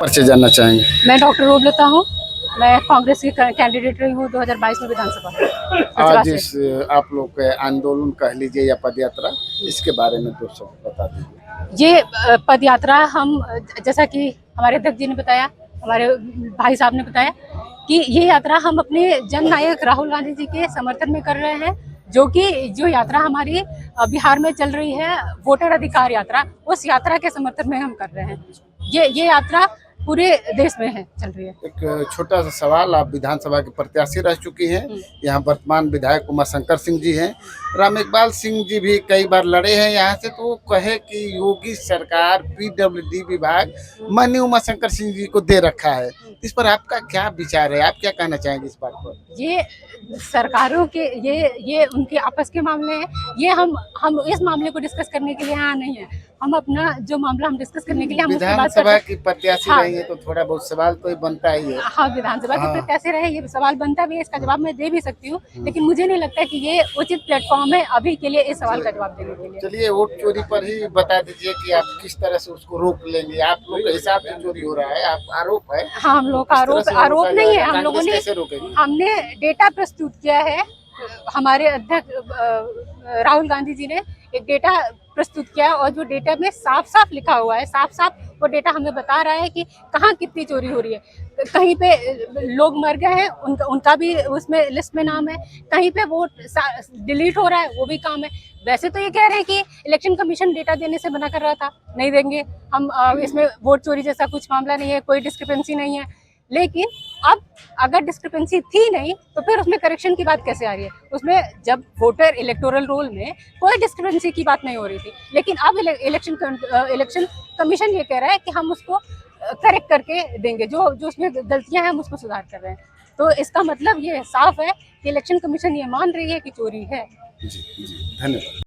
परिचय जानना चाहेंगे। मैं डॉक्टर रूपलता हूँ। मैं कांग्रेस की कैंडिडेट रही हूँ 2022 में विधानसभा आज से। इस आप लोग के आंदोलन कह लीजिए या पद यात्रा, इसके बारे में 2 शब्द बता दीजिए। ये पद यात्रा हम, जैसा कि हमारे अध्यक्ष जी ने बताया, हमारे भाई साहब ने बताया कि ये यात्रा हम अपने जन नायक राहुल गांधी जी के समर्थन में कर रहे हैं। जो यात्रा हमारी बिहार में चल रही है, वोटर अधिकार यात्रा, उस यात्रा के समर्थन में हम कर रहे हैं। ये यात्रा पूरे देश में है, चल रही है। एक छोटा सा सवाल, आप विधानसभा के प्रत्याशी रह चुकी हैं, यहाँ वर्तमान विधायक उमाशंकर सिंह जी हैं, राम इकबाल सिंह जी भी कई बार लड़े हैं यहाँ से, तो वो कहे कि योगी सरकार पीडब्ल्यूडी विभाग माननीय उमाशंकर सिंह जी को दे रखा है, इस पर आपका क्या विचार है, आप क्या कहना चाहेंगे इस बात पर? ये सरकारों के ये उनके आपस के मामले हैं। ये हम इस मामले को डिस्कस करने के लिए यहाँ नहीं है। हम अपना जो मामला हम डिस्कस करने के लिए हम उसकी बात करते विधानसभा हैं। की प्रत्याशी हाँ, रही है तो थोड़ा बहुत सवाल तो बनता ही है। हाँ, विधानसभा के प्रत्याशी रहे, ये सवाल बनता भी है, इसका जवाब मैं दे भी सकती हूँ, लेकिन मुझे नहीं लगता कि ये उचित प्लेटफॉर्म है अभी के लिए इस सवाल का जवाब देने के लिए। चलिए, वोट चोरी पर ही बता दीजिए कि आप किस तरह से उसको रोक लेंगे। आप लोग के हिसाब से चोरी हो रहा है, आप आरोप है। हाँ, हम लोग का आरोप नहीं है। हम लोगों ने हमने डेटा प्रस्तुत किया है। हमारे अध्यक्ष राहुल गांधी जी ने एक डेटा प्रस्तुत किया और जो डेटा में साफ साफ लिखा हुआ है, साफ साफ वो डेटा हमें बता रहा है कि कहाँ कितनी चोरी हो रही है। कहीं पे लोग मर गए हैं, उनका भी उसमें लिस्ट में नाम है, कहीं पे वोट डिलीट हो रहा है, वो भी काम है। वैसे तो ये कह रहे हैं कि इलेक्शन कमीशन डेटा देने से मना कर रहा था, नहीं देंगे हम, इसमें वोट चोरी जैसा कुछ मामला नहीं है, कोई डिस्क्रिपेंसी नहीं है। लेकिन अब अगर डिस्क्रिपेंसी थी नहीं तो फिर उसमें करेक्शन की बात कैसे आ रही है? उसमें जब वोटर इलेक्टोरल रोल में कोई डिस्क्रिपेंसी की बात नहीं हो रही थी, लेकिन अब इलेक्शन कमीशन ये कह रहा है कि हम उसको करेक्ट करके देंगे, जो उसमें गलतियां हैं हम उसको सुधार कर रहे हैं। तो इसका मतलब ये साफ है कि इलेक्शन कमीशन ये मान रही है कि चोरी है। जी, धन्यवाद।